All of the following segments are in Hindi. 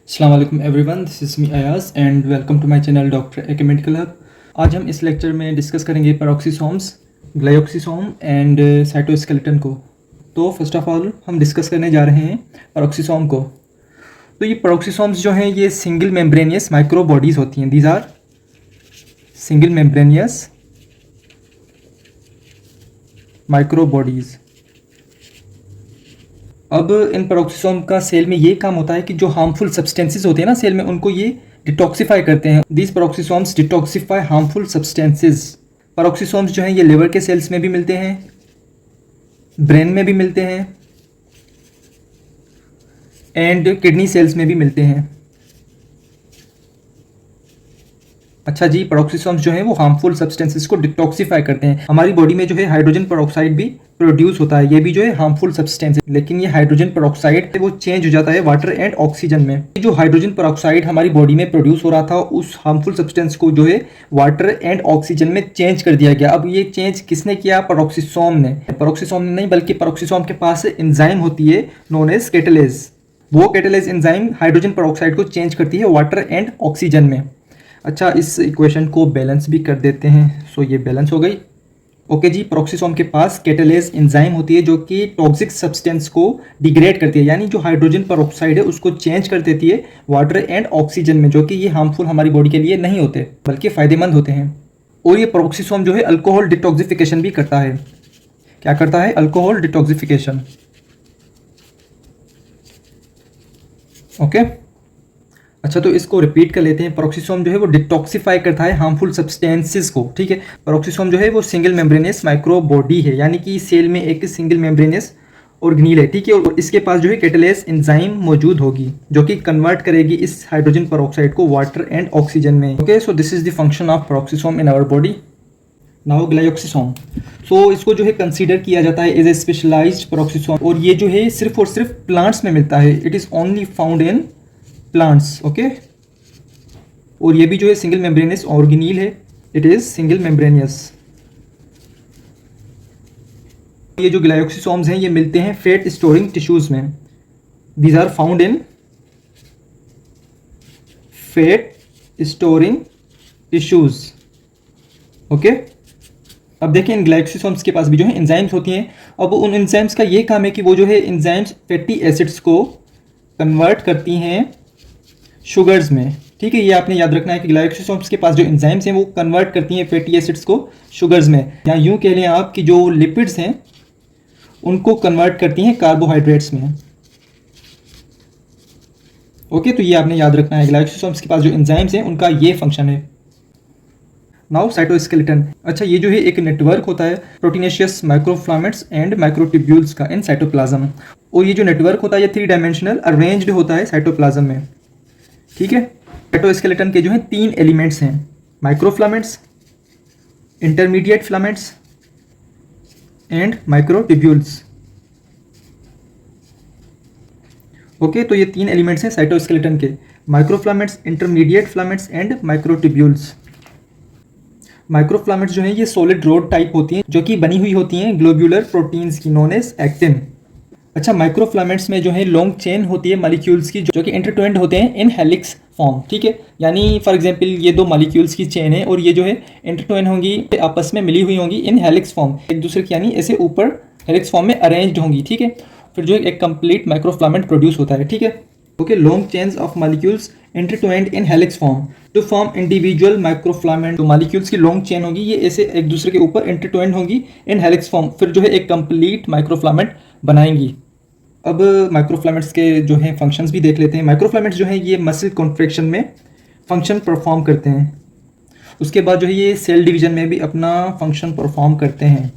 अस्सलाम वालेकुम everyone, this is me Ayaz and welcome to my channel doctor A K medical hub. आज हम इस लेक्चर में डिस्कस करेंगे पेरोक्सीसोम्स, ग्लाइऑक्सीसोम एंड साइटोस्केलेटन को। तो फर्स्ट ऑफ ऑल हम डिस्कस करने जा रहे हैं पेरोक्सीसोम को। तो ये पेरोक्सीसोम्स जो हैं ये सिंगल मेम्ब्रेनियस माइक्रो बॉडीज़ होती हैं। These are single membranous micro bodies. अब इन पेरोक्सीसोम का सेल में ये काम होता है कि जो हार्मफुल सब्सटेंसेस होते हैं ना सेल में, उनको ये डिटॉक्सिफाई करते हैं। These पेरोक्सीसोम्स detoxify harmful substances. पेरोक्सीसोम्स जो हैं ये लिवर के सेल्स में भी मिलते हैं, ब्रेन में भी मिलते हैं एंड किडनी सेल्स में भी मिलते हैं। अच्छा जी, पेरोक्सीसोम्स जो हैं वो हार्मफुल सब्सटेंसेस को डिटॉक्सिफाई करते हैं। हमारी बॉडी में जो है हाइड्रोजन पेरोक्साइड भी प्रोड्यूस होता है, ये भी जो है हार्मफुल सब्सटेंस है, लेकिन ये हाइड्रोजन पेरोक्साइड वो चेंज हो जाता है वाटर एंड ऑक्सीजन में। जो हाइड्रोजन पेरोक्साइड हमारी बॉडी में प्रोड्यूस हो रहा था, उस हार्मफुल सब्सटेंस को जो है वाटर एंड ऑक्सीजन में चेंज कर दिया गया। अब ये चेंज किसने किया? पेरोक्सीसोम ने। पेरोक्सीसोम ने नहीं, बल्कि पेरोक्सीसोम के पास एंजाइम होती है नोन एज कैटालेज। वो कैटालेज एंजाइम हाइड्रोजन पेरोक्साइड को चेंज करती है वाटर एंड ऑक्सीजन में। अच्छा, इस इक्वेशन को बैलेंस भी कर देते हैं। सो ये बैलेंस हो गई। ओके जी, पेरोक्सीसोम के पास कैटालेज एंजाइम होती है जो कि टॉक्सिक सब्सटेंस को डिग्रेड करती है, यानी जो हाइड्रोजन पेरोक्साइड है उसको चेंज कर देती है वाटर एंड ऑक्सीजन में, जो कि ये हार्मफुल हमारी बॉडी के लिए नहीं होते बल्कि फ़ायदेमंद होते हैं। और ये पेरोक्सीसोम जो है अल्कोहल डिटॉक्सिफिकेशन भी करता है। क्या करता है? Alcohol detoxification. ओके, अच्छा तो इसको रिपीट कर लेते हैं। पेरोक्सीसोम जो है वो डिटॉक्सिफाई करता है हार्मफुल सब्सटेंसेस को। ठीक है, पेरोक्सीसोम जो है वो सिंगल मेम्ब्रेनियस माइक्रो बॉडी है, यानी कि सेल में एक सिंगल मेम्ब्रेनियस ऑर्गेनील है। ठीक है, और इसके पास जो है कैटालेज एंजाइम मौजूद होगी जो कि कन्वर्ट करेगी इस हाइड्रोजन पेरोक्साइड को वाटर एंड ऑक्सीजन में। Okay, so this is the function of peroxisome in our body. Now glyoxysome, so इसको जो है कंसीडर किया जाता है एज ए स्पेशलाइज्ड पेरोक्सीसोम, और ये जो है सिर्फ और सिर्फ प्लांट्स में मिलता है। It is only found in plants. Okay, और ये भी जो है सिंगल मेम्ब्रेनियस ऑर्गेनील है। It is single membranous. ये जो ग्लाइऑक्सीसोम्स हैं ये मिलते हैं फैट स्टोरिंग टिश्यूज में। These are found in fat storing tissues. Okay, अब देखें इन ग्लाइऑक्सीसोम्स के पास भी जो है एंजाइम्स होती हैं। अब उन एंजाइम्स का ये काम है कि वो जो है एंजाइम्स फैटी एसिड्स को कन्वर्ट करती हैं शुगर्स में। ठीक है, ये आपने याद रखना है कि ग्लाइऑक्सीसोम्स के पास जो एंजाइम्स हैं वो कन्वर्ट करती हैं फैटी एसिड्स को शुगर्स में, या यूं कह लें आप कि जो लिपिड्स हैं उनको कन्वर्ट करती हैं कार्बोहाइड्रेट्स में। ओके, तो ये आपने याद रखना है, ग्लाइऑक्सीसोम्स के पास जो एंजाइम्स हैं उनका ये फंक्शन है। Now cytoskeleton. अच्छा, ये जो है एक नेटवर्क होता है प्रोटीनेशियस माइक्रोफिलामेंट्स एंड माइक्रोट्यूब्यूल्स का इन साइटोप्लाज्म, और ये जो नेटवर्क होता है ये 3 डायमेंशनल अरेंज्ड होता है साइटोप्लाज्म में। ठीक है, साइटोस्केलेटन के जो हैं 3 एलिमेंट्स हैं, microfilaments, intermediate filaments and microtubules. Okay, तो ये 3 एलिमेंट्स हैं साइटोस्केलेटन के, microfilaments, intermediate filaments and microtubules. Microfilaments जो हैं ये सॉलिड रोड टाइप होती हैं जो कि बनी हुई होती हैं ग्लोब्यूलर प्रोटीन्स की, नोन एज एक्टिन। अच्छा, माइक्रोफिलामेंट्स में जो है लॉन्ग चेन होती है मॉलिक्यूल्स की जो कि इंटरट्वाइंड होते हैं इन हेलिक्स फॉर्म। ठीक है, यानी फॉर एग्जांपल ये 2 मॉलिक्यूल्स की चेन है और ये जो है इंटरट्वाइन होंगी, आपस में मिली हुई होंगी इन हेलिक्स फॉर्म, एक दूसरे की यानी ऐसे ऊपर हेलिक्स फॉर्म में अरेंज्ड होंगी। ठीक है, फिर जो एक कंप्लीट माइक्रोफिलामेंट प्रोड्यूस होता है। ठीक है, okay, long chains of molecules intertwined in helix form to form individual microfilament. तो मॉलिक्यूल्स की लॉन्ग चेन होगी, ये ऐसे एक दूसरे के ऊपर इंटरट्वाइंड होंगी इन हेलिक्स फॉर्म, फिर जो है एक कंप्लीट माइक्रोफिलामेंट बनाएंगी। अब माइक्रोफिलामेंट्स के जो हैं फंक्शंस भी देख लेते हैं। माइक्रोफिलामेंट्स जो हैं ये मसल कॉन्ट्रैक्शन में फंक्शन परफॉर्म करते हैं। उसके बाद जो है ये सेल डिवीजन में भी अपना फंक्शन परफॉर्म करते हैं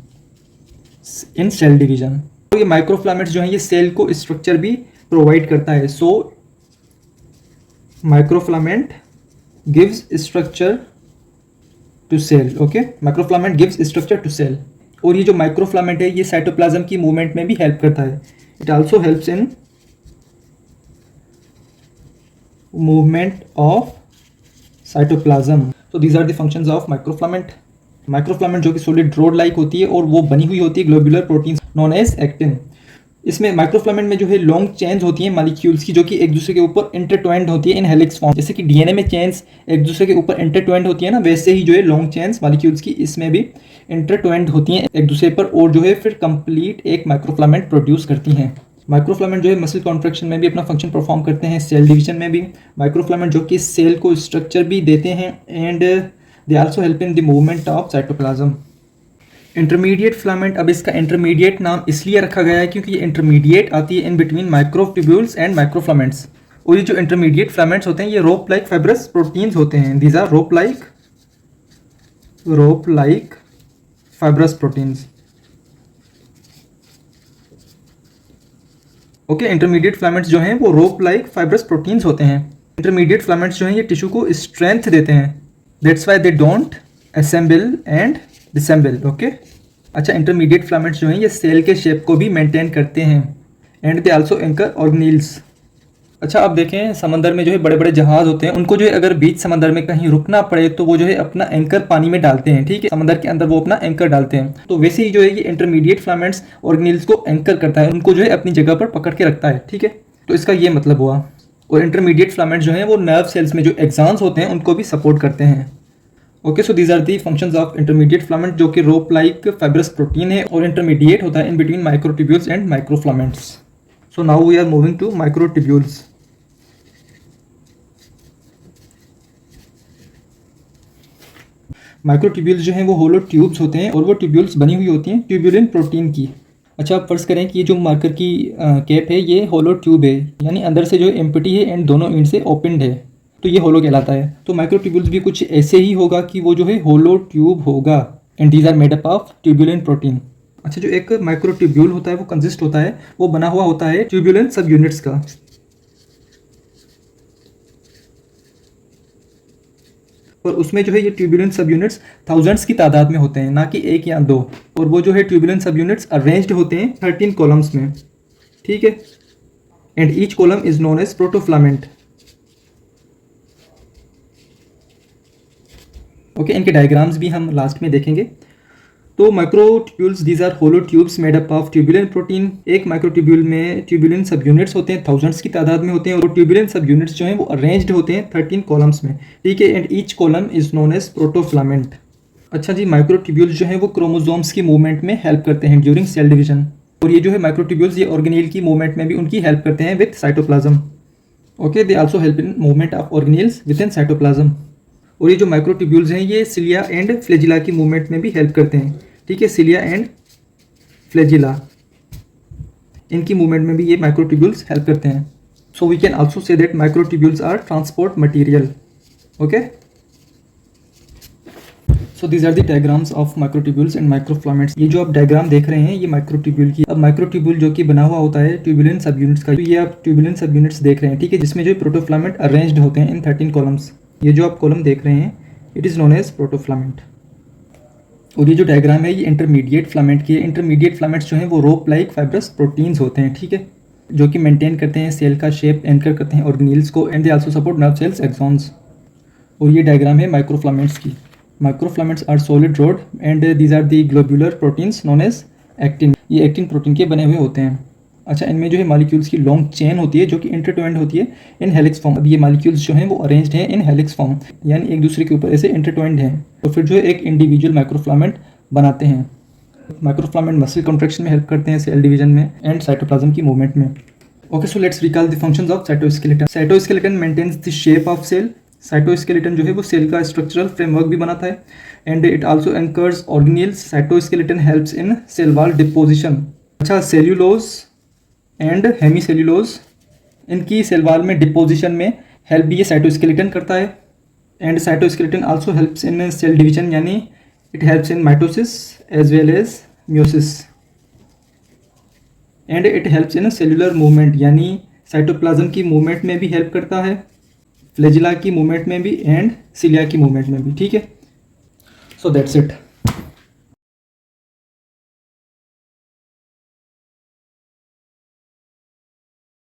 इन सेल डिवीजन। तो ये माइक्रोफिलामेंट्स जो हैं ये सेल को स्ट्रक्चर भी प्रोवाइड करता है। So microfilament gives structure to cell. Okay, microfilament gives structure to cell. और ये जो माइक्रोफिलामेंट है ये साइटोप्लाज्म की मूवमेंट में भी हेल्प करता है। It also helps in movement of cytoplasm. So these are the functions of microfilament. Microfilament जो कि सॉलिड रोड लाइक होती है और वो बनी हुई होती है globular proteins known as actin. इसमें माइक्रोफिलामेंट में जो है लॉन्ग चेन्स होती हैं मॉलिक्यूल्स की, जो कि एक दूसरे के ऊपर इंटरट्वाइंड होती है इन हेलिक्स फॉर्म। जैसे कि डीएनए में चेन्स एक दूसरे के ऊपर इंटरट्वाइंड होती है ना, वैसे ही जो है लॉन्ग चेन्स मॉलिक्यूल्स की इसमें भी इंटरट्वाइंड होती हैं एक दूसरे पर, और जो है फिर कंप्लीट एक माइक्रोफिलामेंट प्रोड्यूस करती हैं। माइक्रोफिलामेंट जो है मसल कॉन्ट्रैक्शन में भी अपना फंक्शन परफॉर्म करते हैं, सेल डिवीजन में भी। माइक्रोफिलामेंट जो कि सेल को स्ट्रक्चर भी देते हैं, and they also help in the movement of cytoplasm. Intermediate filament, अब इसका इंटरमीडिएट नाम इसलिए रखा गया है क्योंकि ये इंटरमीडिएट आती है in between microtubules and microfilaments. और ये जो इंटरमीडिएट फिलामेंट्स होते हैं ये रोप लाइक फाइब्रस प्रोटीन्स होते हैं। These are rope like fibrous proteins. Okay, intermediate filaments जो हैं वो रोप लाइक फाइब्रस प्रोटीन्स होते हैं। इंटरमीडिएट फिलामेंट्स जो हैं ये टिश्यू को स्ट्रेंथ देते हैं, that's why they don't assemble and disassemble. Okay, अच्छा, इंटरमीडिएट फिलामेंट्स जो हैं ये सेल के शेप को भी मेंटेन करते हैं, and they also anchor organelles. अच्छा, अब देखें समंदर में जो है बड़े बड़े जहाज होते हैं, उनको जो है अगर बीच समंदर में कहीं रुकना पड़े तो वो जो है अपना एंकर पानी में डालते हैं। ठीक है, समंदर के अंदर वो अपना एंकर डालते हैं। तो वैसे ही जो है ये इंटरमीडिएट फिलामेंट्स ऑर्गेनील्स को एंकर करता है, उनको जो है अपनी जगह पर पकड़ के रखता है। ठीक है, तो इसका ये मतलब हुआ। और इंटरमीडिएट फिलामेंट्स जो हैं वो नर्व सेल्स में जो एक्सॉन्स होते हैं उनको भी सपोर्ट करते हैं। Okay, so these are the functions of intermediate filament, जो कि रोप लाइक फाइब्रस प्रोटीन है और इंटरमीडिएट होता है in between microtubules and microfilaments. So now we are moving to microtubules. Microtubules जो हैं वो होलो ट्यूब्स होते हैं, और वो ट्यूब्यूल्स बनी हुई होती हैं ट्यूब्यूलिन प्रोटीन की। अच्छा, आप फर्ज करें कि ये जो मार्कर की कैप है ये होलो ट्यूब है, यानी अंदर से जो एम्प्टी है एंड दोनों एंड से ओपनड है, तो ये होलो कहलाता है। तो माइक्रोट्यूब्यूल्स भी कुछ ऐसे ही होगा कि वो जो है होलो ट्यूब होगा, and these are made up of tubulin protein. अच्छा, जो एक माइक्रोट्यूब्यूल होता है वो कंसिस्ट होता है, वो बना हुआ होता है ट्यूब्यूलिन सब यूनिट्स का। और उसमें जो है ये ट्यूब्यूलिन सब यूनिट्स थाउजेंड्स की तादाद में होते हैं, ना कि एक या दो। और वो जो है ट्यूब्यूलिन सब यूनिट्स अरेंज्ड होते हैं 13 कॉलम्स में। ठीक है, and each column is known as protofilament. Okay, इनके डायग्राम्स भी हम लास्ट में देखेंगे। तो microtubules, these are hollow tubes made up of tubulin protein. एक माइक्रोट्यूब्यूल में ट्यूब्यूलिन सब यूनिट्स होते हैं, थाउजेंड्स की तादाद में होते हैं, और ट्यूब्यूलिन सब यूनिट्स जो हैं वो अरेंज्ड होते हैं 13 कॉलम्स में। ठीक है, and each column is known as protofilament. अच्छा जी, माइक्रोट्यूब्यूल्स जो हैं वो क्रोमोसोम्स की मूवमेंट में हेल्प करते हैं ड्यूरिंग सेल डिवीजन। और ये जो है माइक्रोट्यूब्यूल्स ये ऑर्गेनील की मूवमेंट में भी उनकी हेल्प करते हैं with cytoplasm. Okay, they also help in movement of organelles within cytoplasm. और ये जो माइक्रोट्यूब्यूल्स हैं ये सिलिया एंड फ्लैजिला की मूवमेंट में भी हेल्प करते हैं। ठीक है, सिलिया एंड फ्लैजिला, इनकी मूवमेंट में भी ये माइक्रोट्यूब्यूल्स हेल्प करते हैं। So we can also say that microtubules are transport material. Okay, so these are the diagrams of microtubules and microfilaments. ये जो आप डायग्राम देख रहे हैं ये माइक्रोट्यूब्यूल की। अब माइक्रोट्यूब्यूल जो कि बना हुआ होता है ट्यूब्यूलिन सब यूनिट्स का, तो ये आप ट्यूब्यूलिन सब यूनिट्स देख रहे हैं। ठीक है, जिसमें जो प्रोटोफिलामेंट अरेंज्ड होते हैं इन 13 कॉलम्स। ये जो आप कॉलम देख रहे हैं it is known as protofilament. और ये जो डायग्राम है ये इंटरमीडिएट फिलामेंट की है। इंटरमीडिएट फिलामेंट्स जो हैं वो रोप लाइक फाइब्रस प्रोटीन्स होते हैं। ठीक है, जो कि मेंटेन करते हैं सेल का शेप, एंकर करते हैं ऑर्गेनील्स को, and they also support nerve cells axons. और ये डायग्राम है माइक्रोफिलामेंट्स की। Microfilaments are solid rod and these are the globular proteins known as actin. ये एक्टिन प्रोटीन के बने हुए होते हैं। अच्छा, इनमें जो है मॉलिक्यूल्स की लॉन्ग चेन होती है जो कि इंटरट्वाइंड होती है इन हेलिक्स फॉर्म। अब ये मॉलिक्यूल्स जो हैं वो अरेंज्ड हैं इन हेलिक्स फॉर्म, यानी एक दूसरे के ऊपर ऐसे इंटरट्वाइंड हैं, तो फिर जो है एक इंडिविजुअल माइक्रोफिलामेंट बनाते हैं। माइक्रोफिलामेंट मसल कॉन्ट्रैक्शन में हेल्प करते हैं, सेल डिवीजन में, एंड साइटोप्लाज्म की मूवमेंट में। Okay, so let's recall the functions of cytoskeleton. Cytoskeleton maintains the shape of cell. Cytoskeleton जो है वो सेल का स्ट्रक्चरल फ्रेमवर्क भी बनाता है, and it also anchors organelles. Cytoskeleton helps in cell wall deposition. अच्छा, सेल्यूलोज एंड हेमीसेल्यूलोज, इनकी सेल वॉल में डिपोजिशन में हेल्प भी ये साइटोस्केलेटन करता है। And cytoskeleton also helps in cell division, यानी it helps in mitosis as well as meiosis. And it helps in cellular movement, यानी साइटोप्लाज्म की मूवमेंट में भी हेल्प करता है, फ्लैजिला की मूवमेंट में भी, एंड सिलिया की मूवमेंट में भी। ठीक है, सो दैट्स इट।